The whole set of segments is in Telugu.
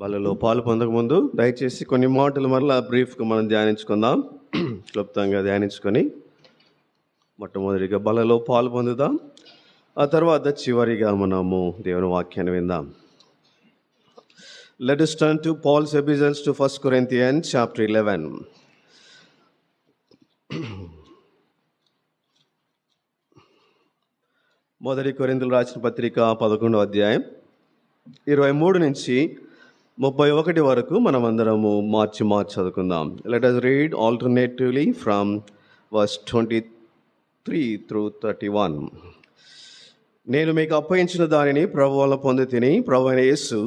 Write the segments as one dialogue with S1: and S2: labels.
S1: బలలో పాలు పొందకముందు దయచేసి కొన్ని మాటలు మరలా బ్రీఫ్గా మనం ధ్యానించుకుందాం. క్లుప్తంగా ధ్యానించుకొని మొట్టమొదటిగా బలలో పాలు పొందుదాం. ఆ తర్వాత చివరిగా మనము దేవుని వాక్యాన్ని విందాం. Let us turn to Paul's epistles to 1 Corinthians chapter 11. మొదటి కొరింథీయులకు రాసిన పత్రిక 11వ అధ్యాయం 23 నుంచి 31 వరకు మనం అందరము మార్చి చదువుకుందాం. Let us read alternatively from verse 23 through 31. నేను మీకు అప్పగించిన దానిని ప్రభు వల్ల పొంది తిని, ప్రభు అయిన యేసు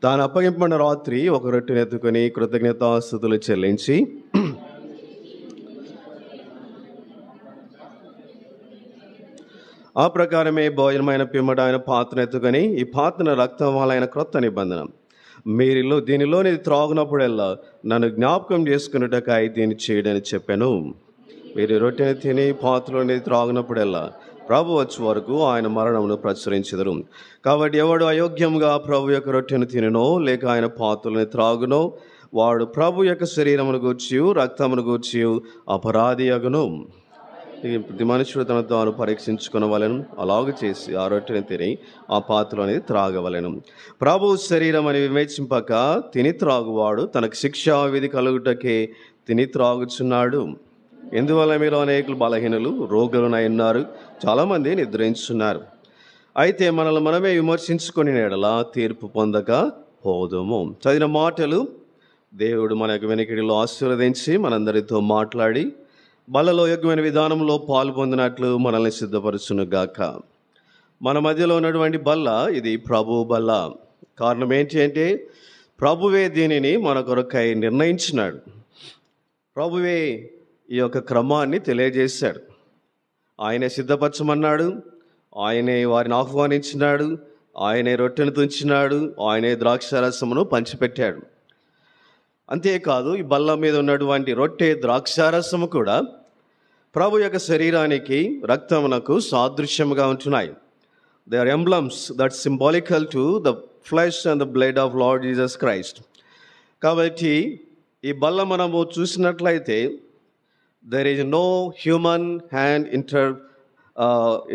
S1: తాను అప్పగింపబడిన రాత్రి ఒక రొట్టెను ఎత్తుకొని కృతజ్ఞతాస్తుతులు చెల్లించి ఆ ప్రకారమే భోజనమైన పిమ్మట ఆయన పాత్రను ఎత్తుకొని, ఈ పాత్రను రక్తం వలన క్రొత్త నిబంధన, మీరు దీనిలోని త్రాగునప్పుడల్లా నన్ను జ్ఞాపకం చేసుకున్నట్టుకాయ దీన్ని చేయడని చెప్పాను. మీరు రొట్టెని తిని పాత్రలోని త్రాగునప్పుడల్లా ప్రభు వచ్చే వరకు ఆయన మరణమును ప్రచురించెదరు. కాబట్టి ఎవడు అయోగ్యంగా ప్రభు యొక్క రొట్టెను తిననో లేక ఆయన పాత్రలని త్రాగునో వాడు ప్రభు యొక్క శరీరమును గూర్చి రక్తమును గూర్చి అపరాధి అగును. ప్రతి మనుషుడు తన తాను పరీక్షించుకునవలెను. అలాగ చేసి ఆ రొట్టెని తిని ఆ పాత్రలో అనేది త్రాగవలెను. ప్రభు శరీరం అని వివేచింపక తిని త్రాగువాడు తనకు శిక్షా విధి కలుగుటకే తిని త్రాగుచున్నాడు. ఎందువల్ల మీరు అనేకులు బలహీనులు రోగులనై ఉన్నారు, చాలామంది నిద్రించున్నారు. అయితే మనల్ని మనమే విమర్శించుకుని ఎడలా తీర్పు పొందక పోదుము. చదివిన మాటలు దేవుడు మన యొక్క వెనుకడిలో ఆశీర్వదించి మనందరితో మాట్లాడి బలలో యోగ్యమైన విధానంలో పాలు పొందినట్లు మనల్ని సిద్ధపరచును గాక. మన మధ్యలో ఉన్నటువంటి బల్ల ఇది ప్రభు బల్ల. కారణం ఏంటి అంటే ప్రభువే దీనిని మన కొరకై నిర్ణయించినాడు. ప్రభువే ఈ యొక్క క్రమాన్ని తెలియజేశాడు. ఆయనే సిద్ధపరచమన్నాడు, ఆయనే వారిని ఆహ్వానించినాడు, ఆయనే రొట్టెను తుంచినాడు, ఆయనే ద్రాక్షారసమును పంచిపెట్టాడు. అంతేకాదు ఈ బల్ల మీద ఉన్నటువంటి రొట్టె ద్రాక్షారసము కూడా ప్రభు యొక్క శరీరానికి రక్తమునకు సాదృశ్యముగా ఉంటున్నాయి. They are emblems that symbolical to the flesh and the blood of Lord Jesus Christ. కాబట్టి ఈ బల్ల మనము చూసినట్లయితే there is no human hand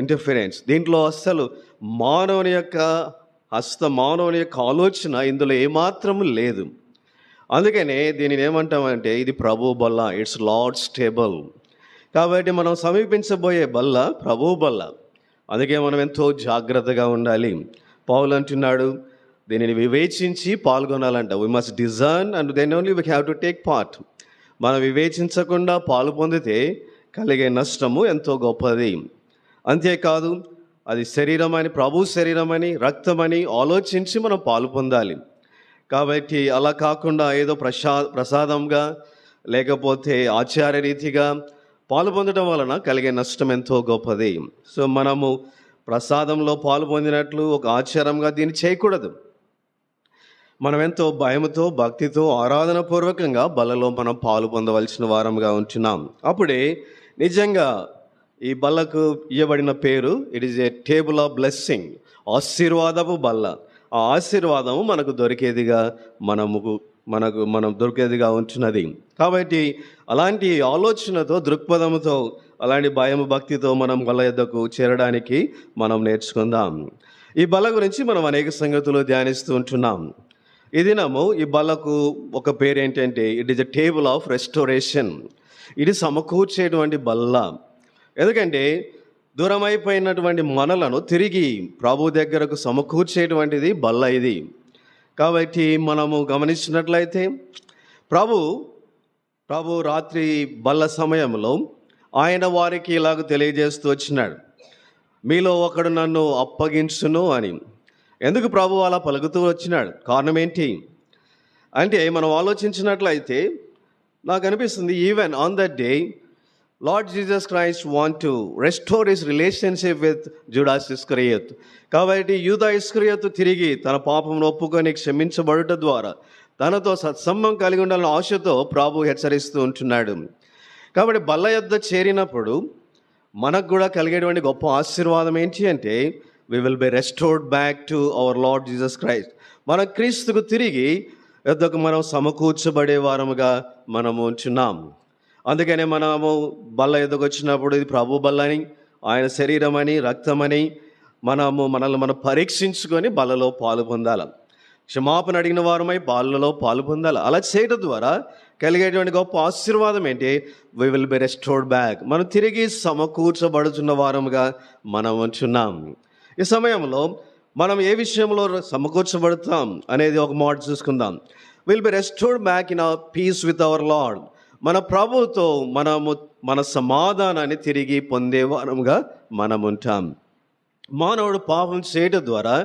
S1: interference. దీంట్లో అస్సలు మానవుని యొక్క మానవుని యొక్క ఆలోచన ఇందులో ఏమాత్రము లేదు. అందుకనే దీనిని ఏమంటామంటే ఇది ప్రభు బల్ల, ఇట్స్ లార్డ్స్ టేబుల్. కాబట్టి మనం సమీపించబోయే బల్ల ప్రభు బల్ల. అందుకే మనం ఎంతో జాగ్రత్తగా ఉండాలి. పౌలు అంటున్నాడు, దీనిని వివేచించి పాల్గొనాలంట. We must discern and then only we have to take part. మనం వివేచించకుండా పాలు పొందితే కలిగే నష్టము ఎంతో గొప్పది. అంతేకాదు అది శరీరమని, ప్రభు శరీరమని, రక్తమని ఆలోచించి మనం పాలు పొందాలి. కాబట్టి అలా కాకుండా ఏదో ప్రసాదంగా లేకపోతే ఆచార్య రీతిగా పాలు పొందడం వలన కలిగే నష్టం ఎంతో గొప్పది. సో మనము ప్రసాదంలో పాలు పొందినట్లు ఒక ఆచారంగా దీన్ని చేయకూడదు. మనం ఎంతో భయంతో భక్తితో ఆరాధన పూర్వకంగా బల్లలో మనం పాలు పొందవలసిన వారంగా ఉంటున్నాం. అప్పుడే నిజంగా ఈ బల్లకు ఇవ్వబడిన పేరు it is a table of blessing, ఆశీర్వాదపు బల్ల. ఆ ఆశీర్వాదము మనకు దొరికేదిగా మనం దొరికేదిగా ఉంటున్నది. కాబట్టి అలాంటి ఆలోచనతో దృక్పథంతో అలాంటి భయం భక్తితో మనం బల్ల యొద్దకు చేరడానికి మనం నేర్చుకుందాం. ఈ బల్ల గురించి మనం అనేక సంగతులు ధ్యానిస్తూ ఉంటున్నాం. ఈ దినము ఈ బల్లకు ఒక పేరు ఏంటంటే it is a table of restoration. ఇది సమకూర్చేటువంటి బల్ల. ఎందుకంటే దూరం అయిపోయినటువంటి మనలను తిరిగి ప్రభు దగ్గరకు సమకూర్చేటువంటిది బల్ల ఇది. కాబట్టి మనము గమనించినట్లయితే ప్రభు రాత్రి బల్ల సమయంలో ఆయన వారికి ఇలాగ తెలియజేస్తూ వచ్చినాడు, మీలో ఒకడు నన్ను అప్పగించును అని. ఎందుకు ప్రభు అలా పలుకుతూ వచ్చినాడు? కారణం ఏంటి అంటే మనం ఆలోచించినట్లయితే నాకు అనిపిస్తుంది even on that day Lord Jesus Christ want to restore his relationship with Judas Iscariot. కాబట్టి యూదా ఇస్కరియోతు తిరిగి తన పాపమును ఒప్పుకొని క్షమించబడుట ద్వారా తనతో సత్సంబంధం కలిగి ఉండాలని ఆశతో ప్రభు హెచ్చరిస్తూ ఉంటున్నాడు. కాబట్టి బల్ల యొద్ద చేరినప్పుడు మనకు కూడా కలిగేటువంటి గొప్ప ఆశీర్వాదం ఏంటి అంటే we will be restored back to our Lord Jesus Christ. మన క్రీస్తుకు తిరిగి యొద్దకు మనం సమకూర్చబడే వారముగా మనము ఉంచున్నాం. అందుకనే మనము బల్ల ఎద్దకు వచ్చినప్పుడు ఇది ప్రభు బల్లని, ఆయన శరీరం అని, రక్తమని మనల్ని మనం పరీక్షించుకొని బల్లలో పాలు పొందాలి. క్షమాపణ అడిగిన వారమై బాలలో పాలు పొందాలి. అలా చేయడం ద్వారా కలిగేటువంటి గొప్ప ఆశీర్వాదం ఏంటి? We will be restored back. మనం తిరిగి సమకూర్చబడుతున్న వారముగా మనం ఉంచున్నాం. ఈ సమయంలో మనం ఏ విషయంలో సమకూర్చబడతాం అనేది ఒక మాట చూసుకుందాం. Will be restored back in our piece with our Lord. మన ప్రభువుతో మన సమాధానాన్ని తిరిగి పొందే వారముగా మనం ఉంటాం. మానవుడు పాపం చేయడం ద్వారా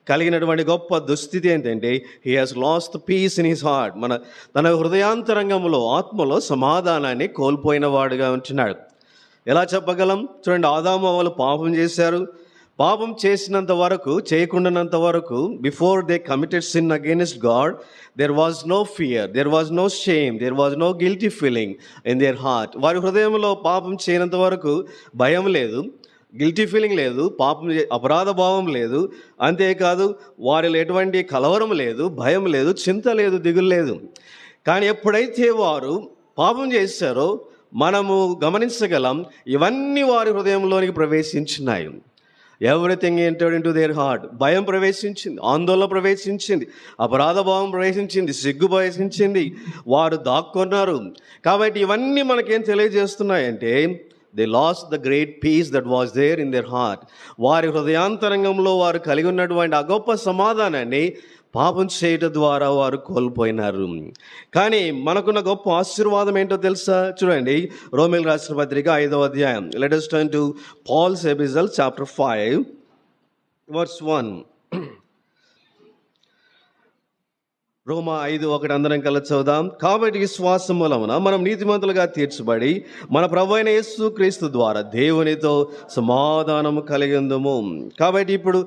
S1: కలిగినటువంటి గొప్ప దుస్థితి ఏంటంటే he has lost peace in his heart. తన హృదయాంతరంగంలో, ఆత్మలో సమాధానాన్ని కోల్పోయిన వాడుగా ఉంటున్నాడు. ఎలా చెప్పగలం? చూడండి, ఆదాము అవ్వలు పాపం చేశారు. పాపం చేసినంత వరకు, చేయకుండానంత వరకు, before they committed sin against God, there was no fear, there was no shame, there was no guilty feeling in their heart. వారి హృదయంలో పాపం చేయనంత వరకు భయం లేదు, గిల్టీ ఫీలింగ్ లేదు, పాపం అపరాధ భావం లేదు. అంతేకాదు వారిలో ఎటువంటి కలవరం లేదు, భయం లేదు, చింత లేదు, దిగులు లేదు. కానీ ఎప్పుడైతే వారు పాపం చేశారో మనము గమనించగలం, ఇవన్నీ వారి హృదయంలోనికి ప్రవేశించినాయి. Everything entered into their heart. భయం ప్రవేశించింది, ఆందోళన ప్రవేశించింది, అపరాధ భావం ప్రవేశించింది, సిగ్గు ప్రవేశించింది, వారు దాక్కున్నారు. కాబట్టి ఇవన్నీ మనకేం తెలియజేస్తున్నాయంటే they lost the great peace that was there in their heart. వారి హృదయాంతరంగంలో వారు కలిగి ఉన్నటువంటి ఆ గొప్ప సమాధానాన్ని పాపం చేయటం ద్వారా వారు కోల్పోయినారు. కానీ మనకున్న గొప్ప ఆశీర్వాదం ఏంటో తెలుసా? చూడండి, రోమీయులకు రాసిన పత్రిక 5వ అధ్యాయం. Let us turn to Paul's epistle, chapter 5, verse 1. రోమా 5:1 అందరం కలిసి చదువుదాం. కాబట్టి విశ్వాసం మూలమున మనం నీతిమంతులుగా తీర్చబడి మన ప్రభువైన యేసు క్రీస్తు ద్వారా దేవునితో సమాధానము కలిగిందుము. కాబట్టి ఇప్పుడు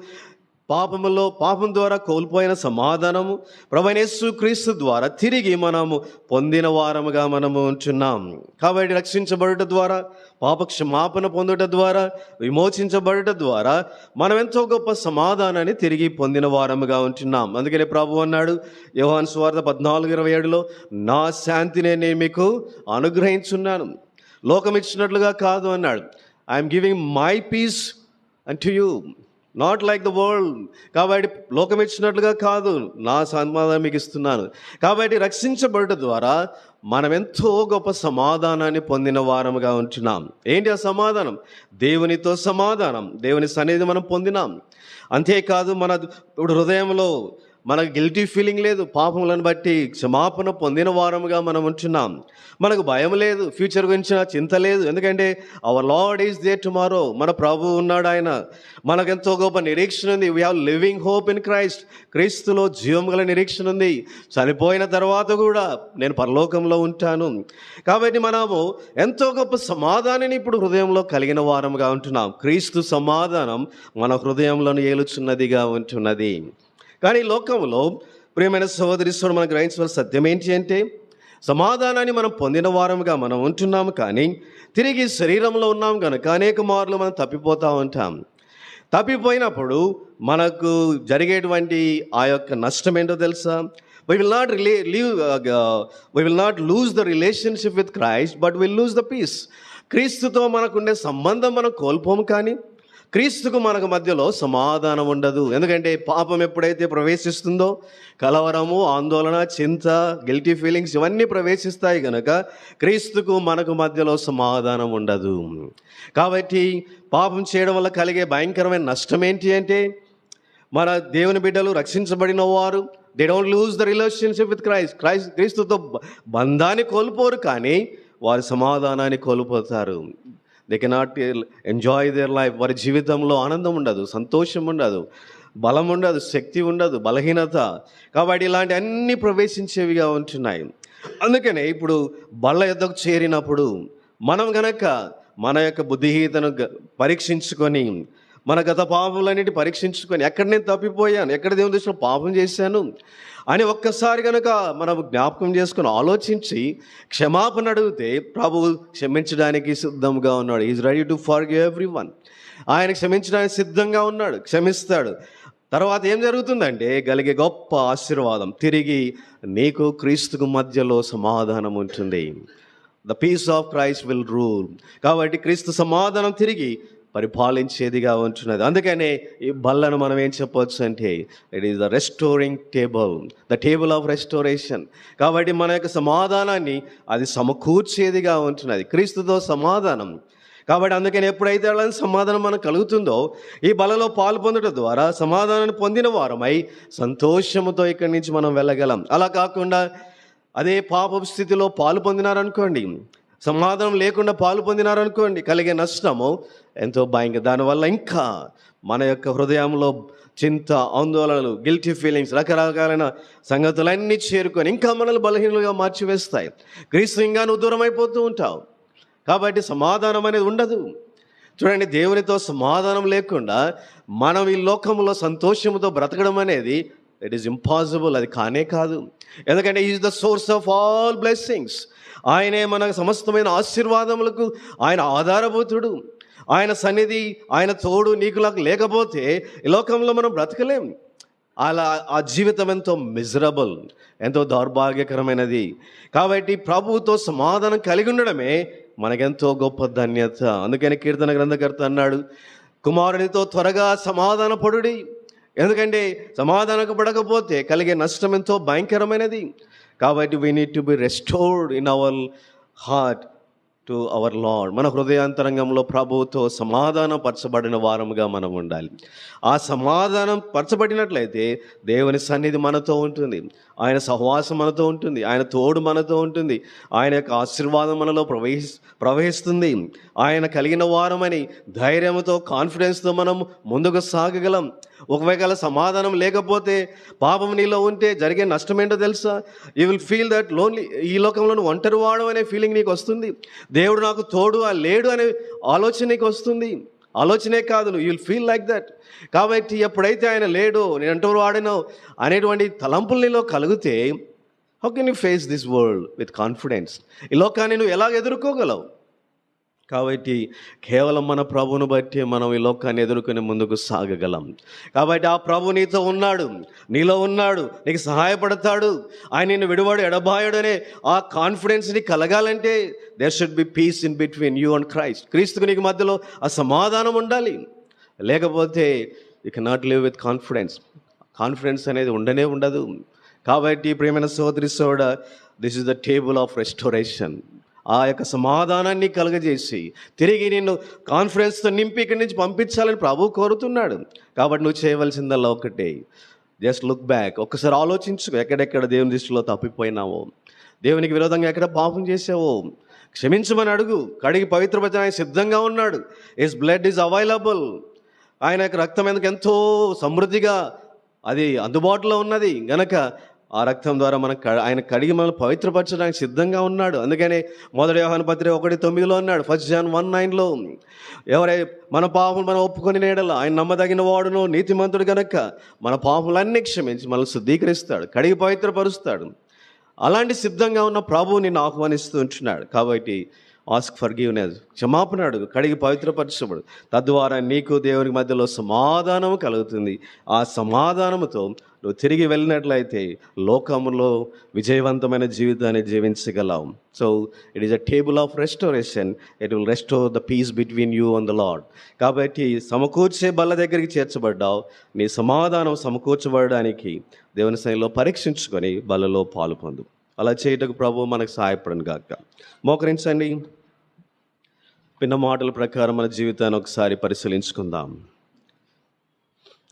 S1: పాపం ద్వారా కోల్పోయిన సమాధానము ప్రభువైన యేసు క్రీస్తు ద్వారా తిరిగి మనము పొందిన వారముగా మనము ఉంటున్నాం. కాబట్టి రక్షించబడుట ద్వారా, పాప క్షమాపణ పొందుట ద్వారా, విమోచించబడుట ద్వారా మనం ఎంతో గొప్ప సమాధానాన్ని తిరిగి పొందిన వారముగా ఉంటున్నాం. అందుకనే ప్రభు అన్నాడు యోహాను సువార్త 14:27లో, నా శాంతిని నేను మీకు అనుగ్రహించున్నాను, లోకం ఇచ్చినట్లుగా కాదు అన్నాడు. I'm giving my peace unto you, not like the world. కాబట్టి లోకం ఇచ్చినట్లుగా కాదు, నా సమాధానం మీకు ఇస్తున్నాను. కాబట్టి రక్షించబడుట ద్వారా మనం ఎంతో గొప్ప సమాధానాన్ని పొందిన వారముగా ఉంటున్నాం. ఏంటి ఆ సమాధానం? దేవునితో సమాధానం, దేవుని సన్నిధి మనం పొందినాం. అంతేకాదు ఇప్పుడు హృదయంలో మనకు గిల్టీ ఫీలింగ్ లేదు, పాపములను బట్టి క్షమాపణ పొందిన వారముగా మనం ఉంటున్నాం. మనకు భయం లేదు, ఫ్యూచర్ గురించిన చింత లేదు. ఎందుకంటే our lord is there tomorrow. మన ప్రభు ఉన్నాడు, ఆయన మనకెంతో గొప్ప నిరీక్షణ ఉంది. We have living hope in Christ. క్రీస్తులో జీవం గల నిరీక్షణ ఉంది. చనిపోయిన తర్వాత కూడా నేను పరలోకంలో ఉంటాను. కాబట్టి మనము ఎంతో గొప్ప సమాధానాన్ని ఇప్పుడు హృదయంలో కలిగిన వారముగా ఉంటున్నాం. క్రీస్తు సమాధానం మన హృదయంలోని ఏలుచున్నదిగా ఉంటున్నది. కానీ లోకంలో ప్రియమైన సహోదరి మనం గ్రహించవలసిన సత్యం ఏంటి అంటే, సమాధానాన్ని మనం పొందిన వారముగా మనం ఉంటున్నాము, కానీ తిరిగి శరీరంలో ఉన్నాం కనుక అనేక మార్లు మనం తప్పిపోతూ ఉంటాం. తప్పిపోయినప్పుడు మనకు జరిగేటువంటి ఆ యొక్క నష్టం ఏంటో తెలుసా? we will not lose the relationship with Christ, but we'll lose the peace. క్రీస్తుతో మనకుండే సంబంధం మనం కోల్పోము, కానీ క్రీస్తుకు మనకు మధ్యలో సమాధానం ఉండదు. ఎందుకంటే పాపం ఎప్పుడైతే ప్రవేశిస్తుందో కలవరము, ఆందోళన, చింత, గిల్టీ ఫీలింగ్స్ ఇవన్నీ ప్రవేశిస్తాయి కనుక క్రీస్తుకు మనకు మధ్యలో సమాధానం ఉండదు. కాబట్టి పాపం చేయడం వల్ల కలిగే భయంకరమైన నష్టం ఏంటి అంటే, మన దేవుని బిడ్డలు రక్షించబడిన వారు they don't lose the relationship with క్రీస్తుతో బంధాన్ని కోల్పోరు, కానీ వారి సమాధానాన్ని కోల్పోతారు. They cannot enjoy their life. వారి జీవితంలో ఆనందం ఉండదు, సంతోషం ఉండదు, బలం ఉండదు, శక్తి ఉండదు, బలహీనత. కాబట్టి ఇలాంటి అన్నీ ప్రవేశించేవిగా ఉంటున్నాయి. అందుకనే ఇప్పుడు బల్ల యొద్దకు చేరినప్పుడు మనం గనక మన యొక్క బుద్ధిహీనతను పరీక్షించుకొని, మన గత పాపములన్నిటి పరీక్షించుకొని, ఎక్కడ నేను తప్పిపోయాను, ఎక్కడ దేవుని దృష్టిలో పాపం చేశాను అని ఒక్కసారి కనుక మనం జ్ఞాపకం చేసుకుని ఆలోచించి క్షమాపణ అడిగితే ప్రభువు క్షమించడానికి సిద్ధంగా ఉన్నాడు. Is ready to forgive everyone. ఆయన క్షమించడానికి సిద్ధంగా ఉన్నాడు, క్షమిస్తాడు. తర్వాత ఏం జరుగుతుందంటే కలిగే గొప్ప ఆశీర్వాదం, తిరిగి నీకు క్రీస్తుకు మధ్యలో సమాధానం ఉంటుంది. The peace of Christ will rule. కాబట్టి క్రీస్తు సమాధానం తిరిగి పరిపాలించేదిగా ఉంటున్నది. అందుకనే ఈ బల్లను మనం ఏం చెప్పవచ్చు అంటే it is the restoring table, the table of restoration. కాబట్టి మన యొక్క సమాధానాన్ని అది సమకూర్చేదిగా ఉంటున్నది, క్రీస్తుతో సమాధానం. కాబట్టి అందుకని ఎప్పుడైతే అలాంటి సమాధానం మనకు కలుగుతుందో, ఈ బలలో పాలు పొందడం ద్వారా సమాధానాన్ని పొందిన వారమై సంతోషముతో ఇక్కడి నుంచి మనం వెళ్ళగలం. అలా కాకుండా అదే పాపపు స్థితిలో పాలు పొందినారనుకోండి, సమాధానం లేకుండా పాలు పొందినారనుకోండి, కలిగే నష్టము ఎంతో భయంకర. దానివల్ల ఇంకా మన యొక్క హృదయంలో చింత, ఆందోళనలు, గిల్టీ ఫీలింగ్స్, రకరకాలైన సంగతులన్నీ చేరుకొని ఇంకా మనల్ని బలహీనులుగా మార్చివేస్తాయి. క్రీస్తు ఇంకా నువ్వు దూరం అయిపోతూ ఉంటావు. కాబట్టి సమాధానం అనేది ఉండదు. చూడండి, దేవునితో సమాధానం లేకుండా మనం ఈ లోకంలో సంతోషంతో బ్రతకడం అనేది ఇట్ ఈస్ ఇంపాసిబుల్. అది కానే కాదు. ఎందుకంటే is the source of all blessings. ఆయనే మన సమస్తమైన ఆశీర్వాదములకు ఆయన ఆధారభూతుడు. ఆయన సన్నిధి, ఆయన తోడు నీకు నాకు లేకపోతే ఈ లోకంలో మనం బ్రతకలేం. అలా ఆ జీవితం ఎంతో మిజరబుల్, ఎంతో దౌర్భాగ్యకరమైనది. కాబట్టి ప్రభువుతో సమాధానం కలిగి ఉండడమే మనకెంతో గొప్ప ధన్యత. అందుకని కీర్తన గ్రంథకర్త అన్నాడు, కుమారునితో త్వరగా సమాధాన పడుడి. ఎందుకంటే సమాధానం పడకపోతే కలిగే నష్టం ఎంతో భయంకరమైనది. కాబట్టి we need to be restored in our heart to our Lord. మన హృదయాంతరంగంలో ప్రభువుతో సమాధానం పరచబడిన వారముగా మనం ఉండాలి. ఆ సమాధానం పరచబడినట్లయితే దేవుని సన్నిధి మనతో ఉంటుంది, ఆయన సహవాసం మనతో ఉంటుంది, ఆయన తోడు మనతో ఉంటుంది, ఆయన యొక్క ఆశీర్వాదం మనలో ప్రవహిస్తుంది. ఆయన కలిగిన వారమని ధైర్యంతో, కాన్ఫిడెన్స్తో మనం ముందుకు సాగగలం. ఒకవేళ సమాధానం లేకపోతే, పాపం నీలో ఉంటే జరిగే నష్టం ఏంటో తెలుసా? You will feel that lonely. ఈ లోకంలో నువ్వు ఒంటరి వాడు అనే ఫీలింగ్ నీకు వస్తుంది. దేవుడు నాకు తోడు లేడు అనే ఆలోచన నీకు వస్తుంది. ఆలోచనే కాదు, you will feel like that. కాబట్టి ఎప్పుడైతే ఆయన లేడు, నేను ఒంటరి వాడినో అనేటువంటి తలంపులు నీలో కలిగితే, how can you face this world with confidence? ఈ లోకాన్ని నువ్వు ఎలాగ ఎదుర్కోగలవు? కాబట్టి కేవలం మన ప్రభువును బట్టి మనం ఈ లోకాన్ని ఎదుర్కొని ముందుకు సాగగలం. కాబట్టి ఆ ప్రభు నీతో ఉన్నాడు, నీలో ఉన్నాడు, నీకు సహాయపడతాడు, ఆయన నిన్ను విడువాడు, ఎడబాయుడు అనే ఆ కాన్ఫిడెన్స్ నీకు కలగాలంటే there should be peace in between you and Christ. క్రీస్తుకు నీకు మధ్యలో ఆ సమాధానం ఉండాలి. లేకపోతే you cannot live with confidence. Confidence అనేది ఉండనే ఉండదు. కాబట్టి ప్రియమైన సోదరి సోదరుడా, this is the table of restoration. ఆ యొక్క సమాధానాన్ని కలుగజేసి తిరిగి నిన్ను కాన్ఫిడెన్స్తో నింపి ఇక్కడి నుంచి పంపించాలని ప్రభువు కోరుతున్నాడు. కాబట్టి నువ్వు చేయవలసిందల్లా ఒకటే, జస్ట్ లుక్ బ్యాక్. ఒక్కసారి ఆలోచించుకో, ఎక్కడెక్కడ దేవుని దృష్టిలో తప్పిపోయినావో, దేవునికి విరోధంగా ఎక్కడ పాపం చేసావో క్షమించమని అడుగు. కడిగి పవిత్రపరచ ఆయన సిద్ధంగా ఉన్నాడు. His blood is available. ఆయన యొక్క రక్తం ఎందుకు ఎంతో సమృద్ధిగా అది అందుబాటులో ఉన్నది గనక ఆ రక్తం ద్వారా ఆయన కడిగి మనల్ని పవిత్రపరచడానికి సిద్ధంగా ఉన్నాడు. అందుకనే 1 యోహాను పత్రిక 1:9 అన్నాడు, 1 John 1:9 ఎవరై మన పాపములు మనం ఒప్పుకొని నేడల ఆయన నమ్మదగిన వాడును నీతిమంతుడు గనక మన పాపములన్నీ క్షమించి మనల్ని శుద్ధీకరిస్తాడు, కడిగి పవిత్రపరుస్తాడు. అలాంటి సిద్ధంగా ఉన్న ప్రభువు నిన్ను ఆహ్వానిస్తూ ఉంటున్నాడు. కాబట్టి ఆస్క్ ఫర్గివ్నెస్, క్షమాపణ అడుగు, కడిగి పవిత్రపరచబడు. తద్వారా నీకు దేవునికి మధ్యలో సమాధానం కలుగుతుంది. ఆ సమాధానంతో నువ్వు తిరిగి వెళ్ళినట్లయితే లోకంలో విజయవంతమైన జీవితాన్ని జీవించగలవు. So it is a table of restoration. It will restore the peace between you and the Lord. కాబట్టి సమకూర్చే బల్ల దగ్గరికి చేర్చబడ్డావు. నీ సమాధానం సమకూర్చబడడానికి దేవుని సన్నిధిలో పరీక్షించుకొని బల్లలో పాలు పొందు. అలా చేయటకు ప్రభువు మనకు సహాయపడను గాక. మోకరించండి. పిన్న మాటల ప్రకారం మన జీవితాన్ని ఒకసారి పరిశీలించుకుందాం.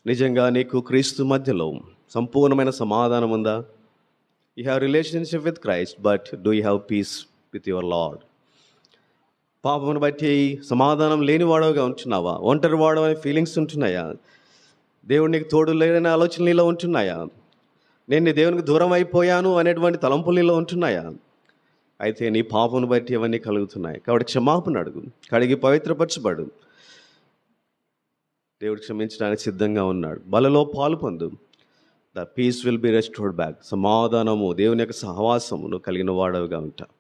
S1: నిజంగా నీకు క్రీస్తు మధ్యలో సంపూర్ణమైన సమాధానం ఉందా? You have relationship with Christ, but do you have piece with your lord? పాపమును బట్టి సమాధానం లేని వాడవుగా ఉంటున్నావా? ఒంటరి వాడవు అనే ఫీలింగ్స్ ఉంటున్నాయా? దేవుడు నీకు తోడు లేదనే ఆలోచన నీలో ఉంటున్నాయా? నేను దేవునికి దూరం అయిపోయాను అనేటువంటి తలంపులు నీలో ఉంటున్నాయా? అయితే నీ పాపమును బట్టి ఇవన్నీ కలుగుతున్నాయి. కాబట్టి క్షమాపణ అడుగు, కడిగి పవిత్రపరచబడు. దేవుడు క్షమించడానికి సిద్ధంగా ఉన్నాడు. బలలో పాలు పొందు. The peace will be restored back. సమాధానము, దేవుని యొక్క సహవాసము నువ్వు కలిగిన వాడవుగా ఉంటావు.